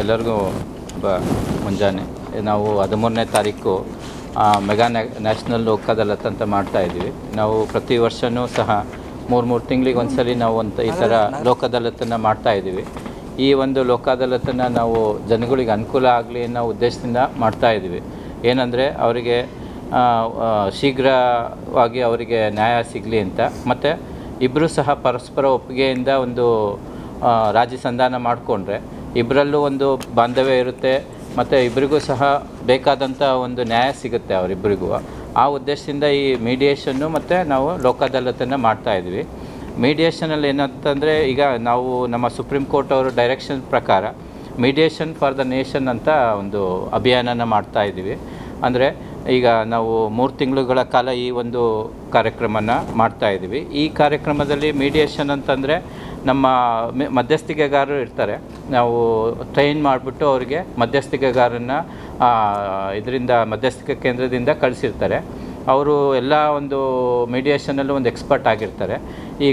ಎಲ್ಲರಿಗೂ ಮುಂಜಾನೆ ನಾವು 13ನೇ ತಾರೀಕು ಮೆಗಾ ನ್ಯಾಷನಲ್ ಲೋಕ್ ಅದಾಲತ್ ಅಂತ ಮಾಡ್ತಾಯಿದ್ವಿ. ನಾವು ಪ್ರತಿ ವರ್ಷವೂ ಸಹ 3 ತಿಂಗಳಿಗೆ ಒಂದ್ಸಲಿ ನಾವು ಈ ಥರ ಲೋಕ್ ಅದಾಲತನ್ನು ಮಾಡ್ತಾಯಿದ್ದೀವಿ. ಈ ಒಂದು ಲೋಕ್ ಅದಾಲತನ್ನು ನಾವು ಜನಗಳಿಗೆ ಅನುಕೂಲ ಆಗಲಿ ಅನ್ನೋ ಉದ್ದೇಶದಿಂದ ಮಾಡ್ತಾಯಿದ್ದೀವಿ. ಏನಂದರೆ ಅವರಿಗೆ ಶೀಘ್ರವಾಗಿ ಅವರಿಗೆ ನ್ಯಾಯ ಸಿಗಲಿ ಅಂತ, ಮತ್ತು ಇಬ್ಬರೂ ಸಹ ಪರಸ್ಪರ ಒಪ್ಪಿಗೆಯಿಂದ ಒಂದು ರಾಜಿ ಸಂಧಾನ ಮಾಡಿಕೊಂಡ್ರೆ ಇಬ್ಬರಲ್ಲೂ ಒಂದು ಬಾಂಧವ್ಯ ಇರುತ್ತೆ, ಮತ್ತು ಇಬ್ಬರಿಗೂ ಸಹ ಬೇಕಾದಂಥ ಒಂದು ನ್ಯಾಯ ಸಿಗುತ್ತೆ ಅವರಿಬ್ಬರಿಗೂ. ಆ ಉದ್ದೇಶದಿಂದ ಈ ಮೀಡಿಯೇಷನ್ನು ಮತ್ತು ನಾವು ಲೋಕ್ ಅದಾಲತನ್ನು ಮಾಡ್ತಾಯಿದ್ವಿ. ಮೀಡಿಯೇಷನಲ್ಲಿ ಏನಂತಂದರೆ, ಈಗ ನಾವು ನಮ್ಮ ಸುಪ್ರೀಂ ಕೋರ್ಟ್ ಅವರ ಡೈರೆಕ್ಷನ್ ಪ್ರಕಾರ ಮೀಡಿಯೇಷನ್ ಫಾರ್ ದ ನೇಷನ್ ಅಂತ ಒಂದು ಅಭಿಯಾನನ ಮಾಡ್ತಾಯಿದ್ದೀವಿ. ಅಂದರೆ ಈಗ ನಾವು 3 ತಿಂಗಳುಗಳ ಕಾಲ ಈ ಒಂದು ಕಾರ್ಯಕ್ರಮನ ಮಾಡ್ತಾಯಿದ್ದೀವಿ. ಈ ಕಾರ್ಯಕ್ರಮದಲ್ಲಿ ಮೀಡಿಯೇಷನ್ ಅಂತಂದರೆ ನಮ್ಮ ಮಧ್ಯಸ್ಥಿಕೆಗಾರರು ಇರ್ತಾರೆ. ನಾವು ಟ್ರೈನ್ ಮಾಡಿಬಿಟ್ಟು ಅವರಿಗೆ ಮಧ್ಯಸ್ಥಿಕೆಗಾರನ್ನು ಇದರಿಂದ ಮಧ್ಯಸ್ಥಿಕೆ ಕೇಂದ್ರದಿಂದ ಕಳಿಸಿರ್ತಾರೆ. ಅವರು ಎಲ್ಲ ಒಂದು ಮೀಡಿಯೇಷನಲ್ಲೂ ಒಂದು ಎಕ್ಸ್ಪರ್ಟ್ ಆಗಿರ್ತಾರೆ. ಈ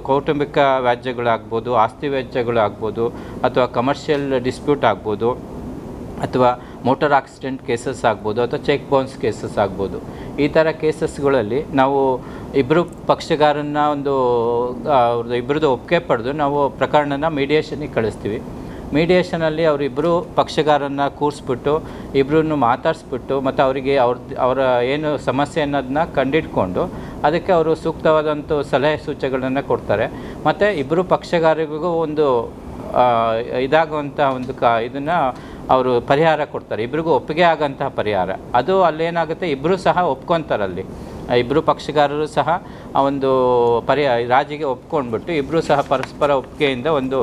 ಕೌಟುಂಬಿಕ ವ್ಯಾಜ್ಯಗಳಾಗ್ಬೋದು, ಆಸ್ತಿ ವ್ಯಾಜ್ಯಗಳಾಗ್ಬೋದು, ಅಥವಾ ಕಮರ್ಷಿಯಲ್ ಡಿಸ್ಪ್ಯೂಟ್ ಆಗ್ಬೋದು, ಅಥವಾ ಮೋಟಾರ್ ಆಕ್ಸಿಡೆಂಟ್ ಕೇಸಸ್ ಆಗ್ಬೋದು, ಅಥವಾ ಚೆಕ್ ಬೌನ್ಸ್ ಕೇಸಸ್ ಆಗ್ಬೋದು. ಈ ಥರ ಕೇಸಸ್ಗಳಲ್ಲಿ ನಾವು ಇಬ್ಬರು ಪಕ್ಷಗಾರನ್ನ ಅವ್ರದ್ದು ಇಬ್ಬರದ್ದು ಒಪ್ಪಿಗೆ ಪಡೆದು ನಾವು ಪ್ರಕರಣನ ಮೀಡಿಯೇಷನಿಗೆ ಕಳಿಸ್ತೀವಿ. ಮೀಡಿಯೇಷನಲ್ಲಿ ಅವರಿಬ್ಬರು ಪಕ್ಷಗಾರನ್ನ ಕೂರಿಸ್ಬಿಟ್ಟು ಇಬ್ಬರನ್ನು ಮಾತಾಡಿಸ್ಬಿಟ್ಟು ಮತ್ತು ಅವರಿಗೆ ಅವರ ಏನು ಸಮಸ್ಯೆ ಅನ್ನೋದನ್ನ ಕಂಡಿಡ್ಕೊಂಡು ಅದಕ್ಕೆ ಅವರು ಸೂಕ್ತವಾದಂಥ ಸಲಹೆ ಸೂಚನೆಗಳನ್ನು ಕೊಡ್ತಾರೆ. ಮತ್ತು ಇಬ್ಬರು ಪಕ್ಷಗಾರರಿಗೂ ಒಂದು ಇದಾಗುವಂಥ ಒಂದು ಇದನ್ನು ಅವರು ಪರಿಹಾರ ಕೊಡ್ತಾರೆ. ಇಬ್ಬರಿಗೂ ಒಪ್ಪಿಗೆ ಆಗೋಂತಹ ಪರಿಹಾರ. ಅದು ಅಲ್ಲೇನಾಗುತ್ತೆ, ಇಬ್ಬರೂ ಸಹ ಒಪ್ಕೊತಾರಲ್ಲಿ, ಇಬ್ಬರು ಪಕ್ಷಗಾರರು ಸಹ ಆ ಒಂದು ರಾಜಿಗೆ ಒಪ್ಕೊಂಡ್ಬಿಟ್ಟು ಇಬ್ಬರೂ ಸಹ ಪರಸ್ಪರ ಒಪ್ಪಿಗೆಯಿಂದ ಒಂದು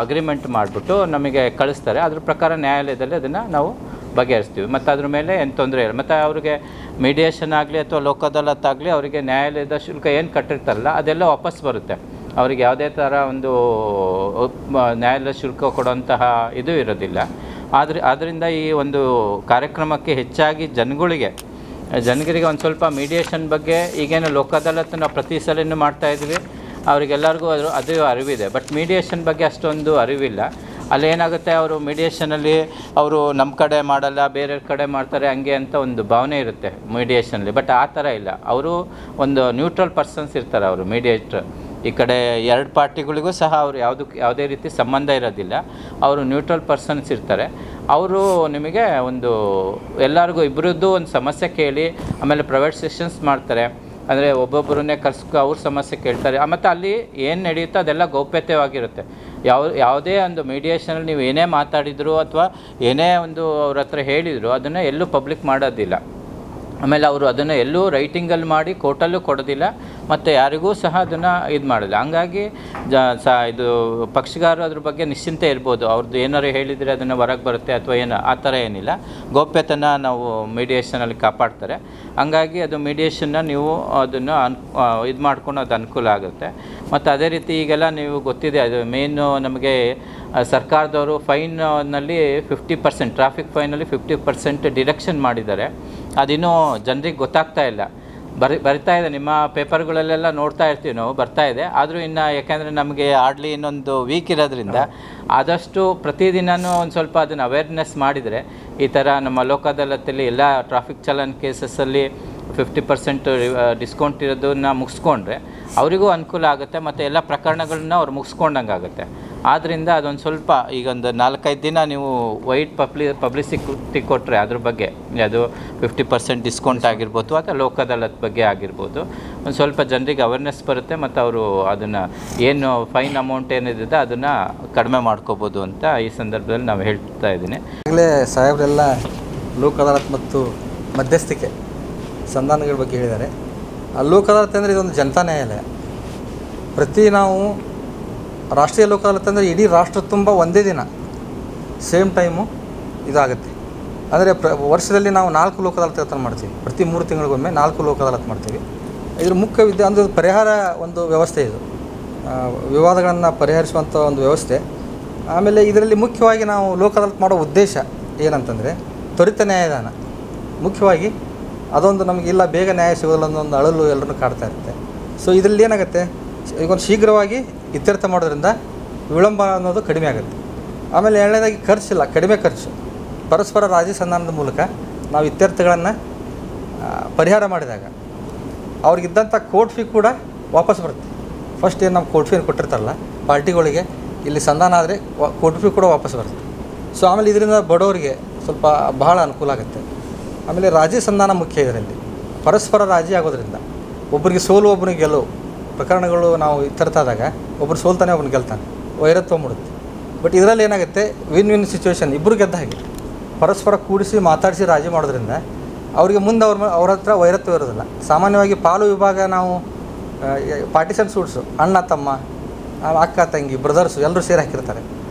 ಅಗ್ರಿಮೆಂಟ್ ಮಾಡಿಬಿಟ್ಟು ನಮಗೆ ಕಳಿಸ್ತಾರೆ. ಅದ್ರ ಪ್ರಕಾರ ನ್ಯಾಯಾಲಯದಲ್ಲಿ ಅದನ್ನು ನಾವು ಬಗೆಹರಿಸ್ತೀವಿ. ಮತ್ತು ಅದ್ರ ಮೇಲೆ ಏನು ತೊಂದರೆ ಇಲ್ಲ. ಮತ್ತು ಅವ್ರಿಗೆ ಮೀಡಿಯೇಷನ್ ಆಗಲಿ ಅಥವಾ ಲೋಕ್ ಅದಾಲತ್ ಆಗಲಿ ಅವರಿಗೆ ನ್ಯಾಯಾಲಯದ ಶುಲ್ಕ ಏನು ಕಟ್ಟಿರ್ತಾರಲ್ಲ ಅದೆಲ್ಲ ವಾಪಸ್ ಬರುತ್ತೆ. ಅವ್ರಿಗೆ ಯಾವುದೇ ಥರ ಒಂದು ನ್ಯಾಯಾಲಯ ಶುಲ್ಕ ಕೊಡುವಂತಹ ಇದು ಇರೋದಿಲ್ಲ. ಆದ್ದರಿಂದ ಈ ಒಂದು ಕಾರ್ಯಕ್ರಮಕ್ಕೆ ಹೆಚ್ಚಾಗಿ ಜನಗಳಿಗೆ ಒಂದು ಸ್ವಲ್ಪ ಮೀಡಿಯೇಷನ್ ಬಗ್ಗೆ, ಈಗೇನು ಲೋಕ್ ಅದಾಲತ್ ನಾವು ಪ್ರತಿ ಸಲನೂ ಮಾಡ್ತಾಯಿದ್ವಿ, ಅವರಿಗೆಲ್ಲರಿಗೂ ಅದು ಅರಿವಿದೆ. ಬಟ್ ಮೀಡಿಯೇಷನ್ ಬಗ್ಗೆ ಅಷ್ಟೊಂದು ಅರಿವಿಲ್ಲ. ಅಲ್ಲೇನಾಗುತ್ತೆ, ಅವರು ಮೀಡಿಯೇಷನಲ್ಲಿ ಅವರು ನಮ್ಮ ಕಡೆ ಮಾಡಲ್ಲ, ಬೇರೆ ಕಡೆ ಮಾಡ್ತಾರೆ ಹಂಗೆ ಅಂತ ಒಂದು ಭಾವನೆ ಇರುತ್ತೆ ಮೀಡಿಯೇಷನಲ್ಲಿ. ಬಟ್ ಆ ಥರ ಇಲ್ಲ. ಅವರು ಒಂದು ನ್ಯೂಟ್ರಲ್ ಪರ್ಸನ್ಸ್ ಇರ್ತಾರೆ. ಅವರು ಮೀಡಿಯೇಟ್ರ್ ಈ ಕಡೆ 2 ಪಾರ್ಟಿಗಳಿಗೂ ಸಹ ಅವರು ಯಾವುದೇ ರೀತಿ ಸಂಬಂಧ ಇರೋದಿಲ್ಲ. ಅವರು ನ್ಯೂಟ್ರಲ್ ಪರ್ಸನ್ಸ್ ಇರ್ತಾರೆ. ಅವರು ನಿಮಗೆ ಒಂದು ಎಲ್ಲರಿಗೂ ಇಬ್ಬರದ್ದು ಒಂದು ಸಮಸ್ಯೆ ಕೇಳಿ ಆಮೇಲೆ ಪ್ರೈವೇಟ್ ಸೆಷನ್ಸ್ ಮಾಡ್ತಾರೆ. ಅಂದರೆ ಒಬ್ಬೊಬ್ಬರನ್ನೇ ಅವ್ರ ಸಮಸ್ಯೆ ಕೇಳ್ತಾರೆ. ಮತ್ತು ಅಲ್ಲಿ ಏನು ನಡೆಯುತ್ತೋ ಅದೆಲ್ಲ ಗೌಪ್ಯತೆಯಾಗಿರುತ್ತೆ. ಯಾವುದೇ ಒಂದು ಮೀಡಿಯೇಷನಲ್ಲಿ ನೀವು ಏನೇ ಮಾತಾಡಿದ್ರು ಅಥವಾ ಏನೇ ಒಂದು ಅವ್ರ ಹತ್ರ ಹೇಳಿದ್ರು ಅದನ್ನು ಎಲ್ಲೂ ಪಬ್ಲಿಕ್ ಮಾಡೋದಿಲ್ಲ. ಆಮೇಲೆ ಅವರು ಅದನ್ನು ಎಲ್ಲೂ ರೈಟಿಂಗಲ್ಲಿ ಮಾಡಿ ಕೋರ್ಟಲ್ಲೂ ಕೊಡೋದಿಲ್ಲ, ಮತ್ತು ಯಾರಿಗೂ ಸಹ ಅದನ್ನು ಇದು ಮಾಡೋಲ್ಲ. ಹಂಗಾಗಿ ಇದು ಪಕ್ಷಗಾರರು ಅದ್ರ ಬಗ್ಗೆ ನಿಶ್ಚಿಂತೆ ಇರ್ಬೋದು. ಅವ್ರದ್ದು ಏನಾರು ಹೇಳಿದರೆ ಅದನ್ನು ಹೊರಗೆ ಬರುತ್ತೆ ಅಥವಾ ಏನು, ಆ ಥರ ಏನಿಲ್ಲ. ಗೌಪ್ಯತೆನ ನಾವು ಮೀಡಿಯೇಷನಲ್ಲಿ ಕಾಪಾಡ್ತಾರೆ. ಹಂಗಾಗಿ ಅದು ಮೀಡಿಯೇಷನ್ನ ನೀವು ಅದನ್ನು ಇದು ಮಾಡ್ಕೊಂಡು ಅದು ಅನುಕೂಲ ಆಗುತ್ತೆ. ಮತ್ತು ಅದೇ ರೀತಿ ಈಗೆಲ್ಲ ನೀವು ಗೊತ್ತಿದೆ, ಅದು ಮೇಯ್ನು ನಮಗೆ ಸರ್ಕಾರದವರು ಫೈನಲ್ಲಿ 50% ಟ್ರಾಫಿಕ್ ಫೈನಲ್ಲಿ 50% ಡಿಡಕ್ಷನ್ ಮಾಡಿದ್ದಾರೆ. ಅದಿನ್ನೂ ಜನರಿಗೆ ಗೊತ್ತಾಗ್ತಾ ಇಲ್ಲ. ಬರಿತಾ ಇದೆ, ನಿಮ್ಮ ಪೇಪರ್ಗಳಲ್ಲೆಲ್ಲ ನೋಡ್ತಾ ಇರ್ತೀವಿ ನಾವು, ಬರ್ತಾ ಇದೆ. ಆದರೂ ಇನ್ನು ಯಾಕೆಂದರೆ ನಮಗೆ ಆಡ್ಲಿ ಇನ್ನೊಂದು ವೀಕ್ ಇರೋದ್ರಿಂದ ಆದಷ್ಟು ಪ್ರತಿದಿನವೂ ಒಂದು ಸ್ವಲ್ಪ ಅದನ್ನು ಅವೇರ್ನೆಸ್ ಮಾಡಿದರೆ, ಈ ಥರ ನಮ್ಮ ಲೋಕ್ ಅದಾಲತಲ್ಲಿ ಎಲ್ಲ ಟ್ರಾಫಿಕ್ ಚಲನ್ ಕೇಸಸ್ಸಲ್ಲಿ 50% ಡಿಸ್ಕೌಂಟ್ ಇರೋದನ್ನ ಮುಗಿಸ್ಕೊಂಡ್ರೆ ಅವರಿಗೂ ಅನುಕೂಲ ಆಗುತ್ತೆ, ಮತ್ತು ಎಲ್ಲ ಪ್ರಕರಣಗಳನ್ನ ಅವ್ರು ಮುಗಿಸ್ಕೊಂಡಂಗೆ ಆಗುತ್ತೆ. ಆದ್ದರಿಂದ ಅದೊಂದು ಸ್ವಲ್ಪ ಈಗೊಂದು 4-5 ದಿನ ನೀವು ವೈಡ್ ಪಬ್ಲಿಸಿಟಿ ಕೊಟ್ಟರೆ ಅದ್ರ ಬಗ್ಗೆ, ಅದು 50% ಡಿಸ್ಕೌಂಟ್ ಆಗಿರ್ಬೋದು ಅಥವಾ ಲೋಕ್ ಅದಾಲತ್ ಬಗ್ಗೆ ಆಗಿರ್ಬೋದು, ಒಂದು ಸ್ವಲ್ಪ ಜನರಿಗೆ ಅವೇರ್ನೆಸ್ ಬರುತ್ತೆ. ಮತ್ತು ಅವರು ಅದನ್ನು ಏನು ಫೈನ್ ಅಮೌಂಟ್ ಏನಿದೆ ಅದನ್ನು ಕಡಿಮೆ ಮಾಡ್ಕೋಬೋದು ಅಂತ ಈ ಸಂದರ್ಭದಲ್ಲಿ ನಾವು ಹೇಳ್ತಾ ಇದ್ದೀನಿ. ಈಗಲೇ ಸಾಹೇಬರೆಲ್ಲ ಲೋಕ್ ಅದಾಲತ್ ಮತ್ತು ಮಧ್ಯಸ್ಥಿಕೆ ಸಂಧಾನಗಳ ಬಗ್ಗೆ ಹೇಳಿದ್ದಾರೆ. ಆ ಲೋಕ್ ಅದಾಲತ್ ಅಂದರೆ ಇದೊಂದು ಜನತಾ ನ್ಯಾಯಾಲಯ. ನಾವು ರಾಷ್ಟ್ರೀಯ ಲೋಕ್ ಅದಾಲತ್ ಅಂದರೆ ಇಡೀ ರಾಷ್ಟ್ರ ತುಂಬ ಒಂದೇ ದಿನ ಸೇಮ್ ಟೈಮು ಇದಾಗುತ್ತೆ. ಅಂದರೆ ವರ್ಷದಲ್ಲಿ ನಾವು 4 ಲೋಕ್ ಅದಾಲತ್ ಮಾಡ್ತೀವಿ. ಪ್ರತಿ 3 ತಿಂಗಳಿಗೊಮ್ಮೆ 4 ಲೋಕ್ ಅದಾಲತ್ ಮಾಡ್ತೀವಿ. ಇದ್ರ ಮುಖ್ಯ ಅಂದರೆ ಪರಿಹಾರ ಒಂದು ವ್ಯವಸ್ಥೆ, ಇದು ವಿವಾದಗಳನ್ನು ಪರಿಹರಿಸುವಂಥ ಒಂದು ವ್ಯವಸ್ಥೆ. ಆಮೇಲೆ ಇದರಲ್ಲಿ ಮುಖ್ಯವಾಗಿ ನಾವು ಲೋಕ್ ಅದಾಲತ್ ಮಾಡೋ ಉದ್ದೇಶ ಏನಂತಂದರೆ ತ್ವರಿತ ನ್ಯಾಯದಾನ. ಮುಖ್ಯವಾಗಿ ಅದೊಂದು ನಮಗಿಲ್ಲ, ಬೇಗ ನ್ಯಾಯ ಸಿಗೋಲ್ಲ ಅನ್ನೋ ಅಳಲು ಎಲ್ಲರೂ ಕಾಡ್ತಾ ಇರುತ್ತೆ. ಸೊ ಇದರಲ್ಲಿ ಏನಾಗುತ್ತೆ, ಈಗೊಂದು ಶೀಘ್ರವಾಗಿ ಇತ್ಯರ್ಥ ಮಾಡೋದ್ರಿಂದ ವಿಳಂಬ ಅನ್ನೋದು ಕಡಿಮೆ ಆಗುತ್ತೆ. ಆಮೇಲೆ ಎರಡನೇದಾಗಿ ಖರ್ಚಿಲ್ಲ, ಕಡಿಮೆ ಖರ್ಚು. ಪರಸ್ಪರ ರಾಜಿ ಸಂಧಾನದ ಮೂಲಕ ನಾವು ಇತ್ಯರ್ಥಗಳನ್ನು ಪರಿಹಾರ ಮಾಡಿದಾಗ ಅವ್ರಿಗಿದ್ದಂಥ ಕೋರ್ಟ್ ಫೀ ಕೂಡ ವಾಪಸ್ ಬರುತ್ತೆ. ಫಸ್ಟ್ ಏನು ನಾವು ಕೋರ್ಟ್ ಫೀನ ಕೊಟ್ಟಿರ್ತಾರಲ್ಲ ಪಾರ್ಟಿಗಳಿಗೆ, ಇಲ್ಲಿ ಸಂಧಾನ ಆದರೆ ಕೋರ್ಟ್ ಫೀ ಕೂಡ ವಾಪಸ್ ಬರುತ್ತೆ. ಸೊ ಆಮೇಲೆ ಇದರಿಂದ ಬಡವರಿಗೆ ಸ್ವಲ್ಪ ಬಹಳ ಅನುಕೂಲ ಆಗುತ್ತೆ. ಆಮೇಲೆ ರಾಜಿ ಸಂಧಾನ ಮುಖ್ಯ ಇದರಲ್ಲಿ. ಪರಸ್ಪರ ರಾಜಿ ಆಗೋದ್ರಿಂದ ಒಬ್ಬರಿಗೆ ಸೋಲು ಒಬ್ಬನಿಗೆ ಗೆಲುವು ಪ್ರಕರಣಗಳು ನಾವು ಇತ್ತರ್ತಾದಾಗ ಒಬ್ಬರು ಸೋಲ್ತಾನೆ ಒಬ್ಬನು ಗೆಲ್ತಾನೆ, ವೈರತ್ವ ಮೂಡುತ್ತೆ. ಬಟ್ ಇದರಲ್ಲಿ ಏನಾಗುತ್ತೆ, ವಿನ್ ವಿನ್ ಸಿಚುವೇಶನ್, ಇಬ್ಬರು ಗೆದ್ದ ಹಾಗೆ. ಪರಸ್ಪರ ಕೂಡಿಸಿ ಮಾತಾಡಿಸಿ ರಾಜಿ ಮಾಡೋದ್ರಿಂದ ಅವರಿಗೆ ಮುಂದೆ ಅವ್ರ ಹತ್ರ ವೈರತ್ವ ಇರೋದಿಲ್ಲ. ಸಾಮಾನ್ಯವಾಗಿ ಪಾಲು ವಿಭಾಗ ನಾವು ಪಾರ್ಟಿಷನ್ ಸೂಟ್ಸು, ಅಣ್ಣ ತಮ್ಮ, ಅಕ್ಕ ತಂಗಿ, ಬ್ರದರ್ಸು ಎಲ್ಲರೂ ಸೇರಿ ಹಾಕಿರ್ತಾರೆ.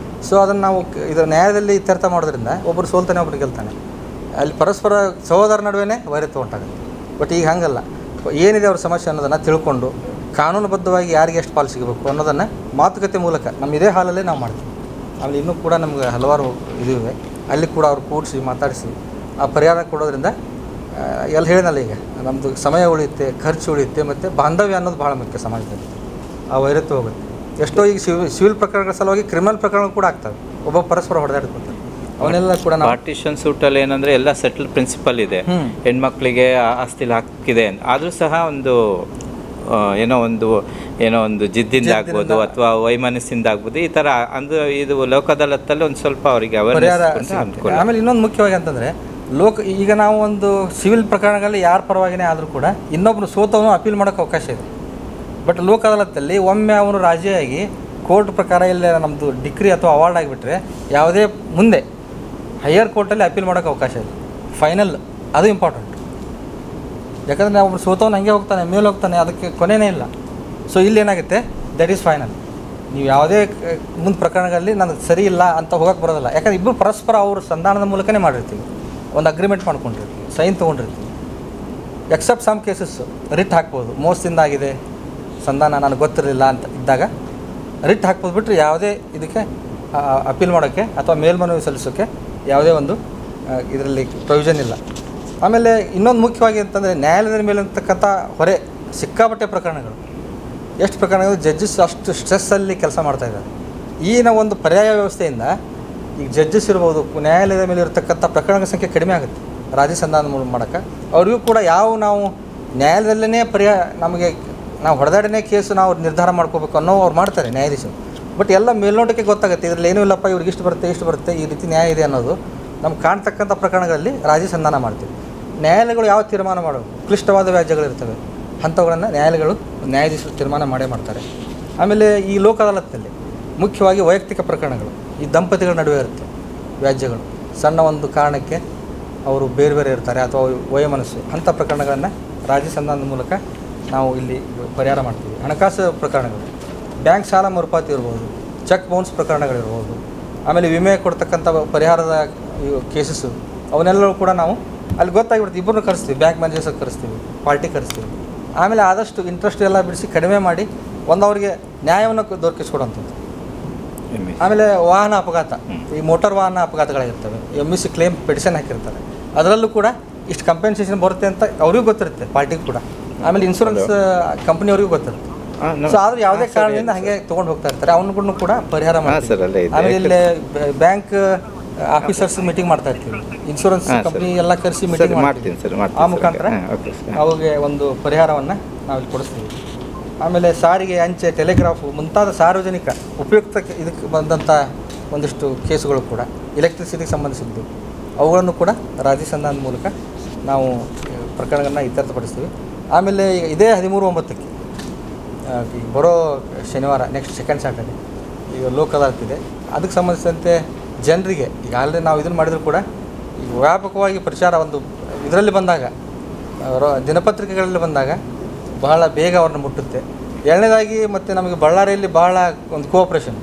ಸೊ ಅದನ್ನು ನಾವು ಇದರ ನ್ಯಾಯದಲ್ಲಿ ಇತ್ಯರ್ಥ ಮಾಡೋದ್ರಿಂದ ಒಬ್ಬರು ಸೋಲ್ತಾನೆ ಒಬ್ಬರು ಗೆಲ್ತಾನೆ. ಅಲ್ಲಿ ಪರಸ್ಪರ ಸಹೋದರ ನಡುವೆ ವೈರತ್ವ ಉಂಟಾಗುತ್ತೆ. ಬಟ್ ಈಗ ಹಾಗಲ್ಲ, ಏನಿದೆ ಅವ್ರ ಸಮಸ್ಯೆ ಅನ್ನೋದನ್ನು ತಿಳ್ಕೊಂಡು ಕಾನೂನುಬದ್ಧವಾಗಿ ಯಾರಿಗೆ ಎಷ್ಟು ಪಾಲು ಸಿಗಬೇಕು ಅನ್ನೋದನ್ನು ಮಾತುಕತೆ ಮೂಲಕ ನಮ್ಮ ಇದೇ ಹಾಲಲ್ಲೇ ನಾವು ಮಾಡ್ತೀವಿ. ಆಮೇಲೆ ಇನ್ನೂ ಕೂಡ ನಮ್ಗೆ ಹಲವಾರು ಇದಿವೆ, ಅಲ್ಲಿ ಕೂಡ ಅವ್ರು ಕೂಡಿಸಿ ಮಾತಾಡಿಸಿ ಆ ಪರಿಹಾರ ಕೊಡೋದ್ರಿಂದ ಎಲ್ಲ ಹೇಳಿನಲ್ಲ, ಈಗ ನಮ್ಮದು ಸಮಯ ಉಳಿಯುತ್ತೆ, ಖರ್ಚು ಉಳಿಯುತ್ತೆ, ಮತ್ತು ಬಾಂಧವ್ಯ ಅನ್ನೋದು ಭಾಳ ಮುಖ್ಯ ಸಮಾಜದಲ್ಲಿ. ಆ ವೈರತ್ವ ಹೋಗುತ್ತೆ. ಎಷ್ಟೋ ಈಗ ಸಿವಿಲ್ ಪ್ರಕರಣಗಳ ಸಲುವಾಗಿ ಕ್ರಿಮಿನಲ್ ಪ್ರಕರಣ ಕೂಡ ಆಗ್ತವೆ, ಒಬ್ಬ ಪರಸ್ಪರ ಹೊಡೆದಾಡ್ಕೊತಾರೆ. ಅವನ್ನೆಲ್ಲ ಕೂಡ ಪಾರ್ಟಿಷನ್ ಸೂಟಲ್ಲಿ ಏನಂದರೆ ಎಲ್ಲ ಸೆಟಲ್ ಪ್ರಿನ್ಸಿಪಲ್ ಇದೆ, ಹೆಣ್ಮಕ್ಳಿಗೆ ಆಸ್ತಿಲಿ ಹಾಕಿದೆ. ಆದರೂ ಸಹ ಒಂದು ಏನೋ ಒಂದು ಜಿದ್ದಿಂದ ಆಗ್ಬೋದು ಅಥವಾ ವೈಮನಸ್ಸಿಂದ ಆಗ್ಬೋದು, ಈ ಥರ ಅಂದ್ರೆ ಇದು ಲೋಕ ಅದಾಲತ್ತಲ್ಲಿ ಒಂದು ಸ್ವಲ್ಪ ಅವರಿಗೆ ಅವೇರ್ನೆಸ್. ಆಮೇಲೆ ಇನ್ನೊಂದು ಮುಖ್ಯವಾಗಿ ಅಂತಂದರೆ ಈಗ ನಾವು ಒಂದು ಸಿವಿಲ್ ಪ್ರಕರಣಗಳಲ್ಲಿ ಯಾರ ಪರವಾಗಿನೇ ಆದರೂ ಕೂಡ ಇನ್ನೊಬ್ಬರು ಸೋತವನು ಅಪೀಲ್ ಮಾಡೋಕ್ಕೆ ಅವಕಾಶ ಇದೆ. ಬಟ್ ಲೋಕ ಅದಾಲತ್ತಲ್ಲಿ ಒಮ್ಮೆ ಅವನು ರಾಜಿಯಾಗಿ ಕೋರ್ಟ್ ಪ್ರಕಾರ ಇಲ್ಲ ನಮ್ಮದು ಡಿಗ್ರಿ ಅಥವಾ ಅವಾರ್ಡ್ ಆಗಿಬಿಟ್ರೆ ಯಾವುದೇ ಮುಂದೆ ಹೈಯರ್ ಕೋರ್ಟಲ್ಲಿ ಅಪೀಲ್ ಮಾಡೋಕ್ಕೆ ಅವಕಾಶ ಇದೆ. ಫೈನಲ್ ಅದು ಇಂಪಾರ್ಟೆಂಟ್. ಯಾಕಂದರೆ ನಾವು ಸೋತವನು ಹಂಗೆ ಹೋಗ್ತಾನೆ, ಮೇಲೆ ಹೋಗ್ತಾನೆ, ಅದಕ್ಕೆ ಕೊನೆಯೇ ಇಲ್ಲ. ಸೊ ಇಲ್ಲಿ ಏನಾಗುತ್ತೆ, ದಟ್ ಈಸ್ ಫೈನಲ್. ನೀವು ಯಾವುದೇ ಮುಂದೆ ಪ್ರಕರಣಗಳಲ್ಲಿ ನನಗೆ ಸರಿ ಇಲ್ಲ ಅಂತ ಹೋಗೋಕ್ಕೆ ಬರೋದಿಲ್ಲ. ಯಾಕಂದರೆ ಇಬ್ಬರು ಪರಸ್ಪರ ಅವರು ಸಂಧಾನದ ಮೂಲಕನೇ ಮಾಡಿರ್ತೀವಿ, ಒಂದು ಅಗ್ರಿಮೆಂಟ್ ಮಾಡ್ಕೊಂಡಿರ್ತೀವಿ, ಸೈನ್ ತೊಗೊಂಡಿರ್ತೀವಿ. ಎಕ್ಸೆಪ್ಟ್ ಸಮ್ ಕೇಸಸ್ಸು ರಿಟ್ ಹಾಕ್ಬೋದು, ಮೋಸದಿಂದ ಆಗಿದೆ ಸಂಧಾನ ನನಗೆ ಗೊತ್ತಿರಲಿಲ್ಲ ಅಂತ ಇದ್ದಾಗ ರಿಟ್ ಹಾಕ್ಬೋದು. ಬಿಟ್ಟರೆ ಯಾವುದೇ ಇದಕ್ಕೆ ಅಪೀಲ್ ಮಾಡೋಕ್ಕೆ ಅಥವಾ ಮೇಲ್ಮನವಿ ಸಲ್ಲಿಸೋಕ್ಕೆ ಯಾವುದೇ ಒಂದು ಇದರಲ್ಲಿ ಪ್ರೊವಿಷನ್ ಇಲ್ಲ. ಆಮೇಲೆ ಇನ್ನೊಂದು ಮುಖ್ಯವಾಗಿ ಅಂತಂದರೆ ನ್ಯಾಯಾಲಯದ ಮೇಲೆ ಅಂತಕ್ಕಂಥ ಹೊರೆ ಸಿಕ್ಕಾಪಟ್ಟೆ ಪ್ರಕರಣಗಳು, ಎಷ್ಟು ಪ್ರಕರಣಗಳು ಜಡ್ಜಸ್ ಅಷ್ಟು ಸ್ಟ್ರೆಸ್ಸಲ್ಲಿ ಕೆಲಸ ಮಾಡ್ತಾಯಿದ್ದಾರೆ. ಈಗಿನ ಒಂದು ಪರ್ಯಾಯ ವ್ಯವಸ್ಥೆಯಿಂದ ಈಗ ಜಡ್ಜಸ್ ಇರ್ಬೋದು, ನ್ಯಾಯಾಲಯದ ಮೇಲೆ ಇರತಕ್ಕಂಥ ಪ್ರಕರಣಗಳ ಸಂಖ್ಯೆ ಕಡಿಮೆ ಆಗುತ್ತೆ. ರಾಜಿ ಸಂಧಾನ ಮಾಡೋಕ್ಕೆ ಅವ್ರಿಗೂ ಕೂಡ ನಾವು ನ್ಯಾಯಾಲಯದಲ್ಲೇ ನಮಗೆ ನಾವು ಹೊಡೆದಾಡನೇ ಕೇಸು ನಾವು ನಿರ್ಧಾರ ಮಾಡ್ಕೋಬೇಕು ಅನ್ನೋ ಅವ್ರು ಮಾಡ್ತಾರೆ ನ್ಯಾಯಾಧೀಶರು. ಬಟ್ ಎಲ್ಲ ಮೇಲ್ನೋಟಕ್ಕೆ ಗೊತ್ತಾಗುತ್ತೆ, ಇದರಲ್ಲಿ ಏನೂ ಇಲ್ಲಪ್ಪ, ಇವ್ರಿಗೆ ಇಷ್ಟು ಬರುತ್ತೆ, ಈ ರೀತಿ ನ್ಯಾಯ ಇದೆ ಅನ್ನೋದು ನಮ್ಗೆ ಕಾಣ್ತಕ್ಕಂಥ ಪ್ರಕರಣಗಳಲ್ಲಿ ರಾಜಿ ಸಂಧಾನ ಮಾಡ್ತೀವಿ. ನ್ಯಾಯಾಲಯಗಳು ಯಾವ ತೀರ್ಮಾನ ಮಾಡೋದು, ಕ್ಲಿಷ್ಟವಾದ ವ್ಯಾಜ್ಯಗಳಿರ್ತವೆ, ಅಂಥವುಗಳನ್ನು ನ್ಯಾಯಾಧೀಶರು ತೀರ್ಮಾನ ಮಾಡ್ತಾರೆ. ಆಮೇಲೆ ಈ ಲೋಕ ಅದಾಲತ್ನಲ್ಲಿ ಮುಖ್ಯವಾಗಿ ವೈಯಕ್ತಿಕ ಪ್ರಕರಣಗಳು, ಈ ದಂಪತಿಗಳ ನಡುವೆ ಇರುತ್ತೆ ವ್ಯಾಜ್ಯಗಳು, ಸಣ್ಣ ಒಂದು ಕಾರಣಕ್ಕೆ ಅವರು ಬೇರೆ ಬೇರೆ ಇರ್ತಾರೆ ಅಥವಾ ವಯೋಮನಸ್ಸು, ಅಂಥ ಪ್ರಕರಣಗಳನ್ನು ರಾಜಿ ಸಂಧಾನದ ಮೂಲಕ ನಾವು ಇಲ್ಲಿ ಪರಿಹಾರ ಮಾಡ್ತೀವಿ. ಹಣಕಾಸು ಪ್ರಕರಣಗಳು, ಬ್ಯಾಂಕ್ ಸಾಲ ಮರುಪಾವತಿ ಇರ್ಬೋದು, ಚೆಕ್ ಬೌನ್ಸ್ ಪ್ರಕರಣಗಳಿರ್ಬೋದು, ಆಮೇಲೆ ವಿಮೆ ಕೊಡ್ತಕ್ಕಂಥ ಪರಿಹಾರದ ಕೇಸಸ್ಸು, ಅವನ್ನೆಲ್ಲರೂ ಕೂಡ ನಾವು ಅಲ್ಲಿ ಗೊತ್ತಾಗಿಬಿಡ್ತೀವಿ. ಇಬ್ಬರನ್ನು ಕರೆಸ್ತೀವಿ, ಬ್ಯಾಂಕ್ ಮ್ಯಾನೇಜರ್ಸ್ ಕರೆಸ್ತೀವಿ, ಪಾರ್ಟಿ ಕರೆಸ್ತೀವಿ. ಆಮೇಲೆ ಆದಷ್ಟು ಇಂಟ್ರೆಸ್ಟ್ ಎಲ್ಲ ಬಿಡಿಸಿ ಕಡಿಮೆ ಮಾಡಿ ಅವರಿಗೆ ನ್ಯಾಯವನ್ನು ದೊರಕಿಸ್ಕೊಡೋಂಥದ್ದು. ಆಮೇಲೆ ವಾಹನ ಅಪಘಾತ, ಈ ಮೋಟಾರ್ ವಾಹನ ಅಪಘಾತಗಳಾಗಿರ್ತವೆ, MSC ಕ್ಲೇಮ್ ಪೆಟಿಷನ್ ಹಾಕಿರ್ತಾರೆ, ಅದರಲ್ಲೂ ಕೂಡ ಇಷ್ಟು ಕಂಪೆನ್ಸೇಷನ್ ಬರುತ್ತೆ ಅಂತ ಅವ್ರಿಗೂ ಗೊತ್ತಿರುತ್ತೆ, ಪಾರ್ಟಿಗೂ ಕೂಡ. ಆಮೇಲೆ ಇನ್ಶೂರೆನ್ಸ್ ಕಂಪ್ನಿಯವ್ರಿಗೂ ಗೊತ್ತಿರುತ್ತೆ. ಸೊ ಆದರೂ ಯಾವುದೇ ಕಾರಣದಿಂದ ಹಾಗೆ ತೊಗೊಂಡು ಹೋಗ್ತಾ ಇರ್ತಾರೆ, ಅವನು ಕೂಡ ಪರಿಹಾರ ಮಾಡ್ತಾರೆ. ಆಮೇಲೆ ಇಲ್ಲಿ ಬ್ಯಾಂಕ್ ಆಫೀಸರ್ಸ್ ಮೀಟಿಂಗ್ ಮಾಡ್ತಾ ಇರ್ತೀವಿ, ಇನ್ಶೂರೆನ್ಸ್ ಕಂಪ್ನಿ ಎಲ್ಲ ಕರೆಸಿ ಮೀಟಿಂಗ್ ಮಾಡ್ತೀವಿ. ಆ ಮುಖಾಂತರ ಅವುಗೆ ಒಂದು ಪರಿಹಾರವನ್ನು ನಾವು ಇಲ್ಲಿ ಕೊಡಿಸ್ತೀವಿ. ಆಮೇಲೆ ಸಾರಿಗೆ, ಅಂಚೆ, ಟೆಲಿಗ್ರಾಫು ಮುಂತಾದ ಸಾರ್ವಜನಿಕ ಉಪಯುಕ್ತ ಇದಕ್ಕೆ ಬಂದಂಥ ಒಂದಿಷ್ಟು ಕೇಸುಗಳು ಕೂಡ ಎಲೆಕ್ಟ್ರಿಸಿಟಿಗೆ ಸಂಬಂಧಿಸಿದ್ದು, ಅವುಗಳನ್ನು ಕೂಡ ರಾಜಿ ಸಂಧಾನದ ಮೂಲಕ ನಾವು ಪ್ರಕರಣಗಳನ್ನ ಇತ್ಯರ್ಥಪಡಿಸ್ತೀವಿ. ಆಮೇಲೆ ಇದೇ 13/9 ಈಗ ಬರೋ ಶನಿವಾರ, ನೆಕ್ಸ್ಟ್ ಸೆಕೆಂಡ್ ಸ್ಯಾಟರ್ಡೆ ಈಗ ಲೋಕ ಅದಾಲತ್ ಇದೆ. ಅದಕ್ಕೆ ಸಂಬಂಧಿಸಿದಂತೆ ಜನರಿಗೆ ಈಗ ಆಲ್ರೆಡಿ ನಾವು ಇದನ್ನು ಮಾಡಿದರೂ ಕೂಡ ಈಗ ವ್ಯಾಪಕವಾಗಿ ಪ್ರಚಾರ ಒಂದು ಇದರಲ್ಲಿ ಬಂದಾಗ, ದಿನಪತ್ರಿಕೆಗಳಲ್ಲಿ ಬಂದಾಗ ಬಹಳ ಬೇಗ ಅವ್ರನ್ನ ಮುಟ್ಟುತ್ತೆ. ಎರಡನೇದಾಗಿ ಮತ್ತು ನಮಗೆ ಬಳ್ಳಾರಿಯಲ್ಲಿ ಬಹಳ ಒಂದು ಕೋಆಪ್ರೇಷನ್,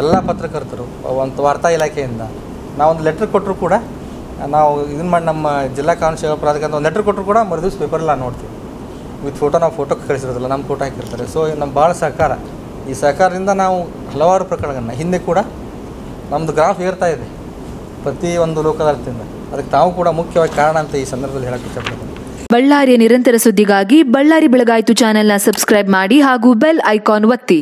ಎಲ್ಲ ಪತ್ರಕರ್ತರು ಒಂದು ವಾರ್ತಾ ಇಲಾಖೆಯಿಂದ ನಾವೊಂದು ಲೆಟ್ರ್ ಕೊಟ್ಟರು ಕೂಡ ನಾವು ಇದನ್ನು ಮಾಡಿ ನಮ್ಮ ಜಿಲ್ಲಾ ಕಾನೂನು ಸೇವಾ ಪ್ರಾಧಿಕಾರ ಒಂದು ಲೆಟ್ರ್ ಕೊಟ್ಟರು ಕೂಡ ಮರುದಿವ್ಸ ಪೇಪರೆಲ್ಲ ನೋಡ್ತೀವಿ ವಿತ್ ಫೋಟೋ. ನಾವು ಫೋಟೋಕ್ಕೆ ಕಳಿಸಿರೋದಿಲ್ಲ, ನಮ್ಮ ಫೋಟೋ ಹಾಕಿರ್ತಾರೆ. ಸೊ ನಮ್ಮ ಭಾಳ ಸಹಕಾರ, ಈ ಸಹಕಾರದಿಂದ ನಾವು ಹಲವಾರು ಪ್ರಕರಣಗಳನ್ನ ಹಿಂದೆ ಕೂಡ ನಮ್ಮದು ಗ್ರಾಫ್ ಏರ್ತಾ ಇದೆ ಪ್ರತಿ ಒಂದು ಲೋಕ ಅದಾಲತ್ನಿಂದ. ಅದಕ್ಕೆ ತಾವು ಕೂಡ ಮುಖ್ಯವಾಗಿ ಕಾರಣ ಅಂತ ಈ ಸಂದರ್ಭದಲ್ಲಿ ಹೇಳಕ್ಕೆ ಇಷ್ಟಪಡ್ತೀನಿ. ಬಳ್ಳಾರಿಯ ನಿರಂತರ ಸುದ್ದಿಗಾಗಿ ಬಳ್ಳಾರಿ ಬೆಳಗಾಯಿತು ಚಾನೆಲ್ನ ಸಬ್ಸ್ಕ್ರೈಬ್ ಮಾಡಿ ಹಾಗೂ ಬೆಲ್ ಐಕಾನ್ ಒತ್ತಿ.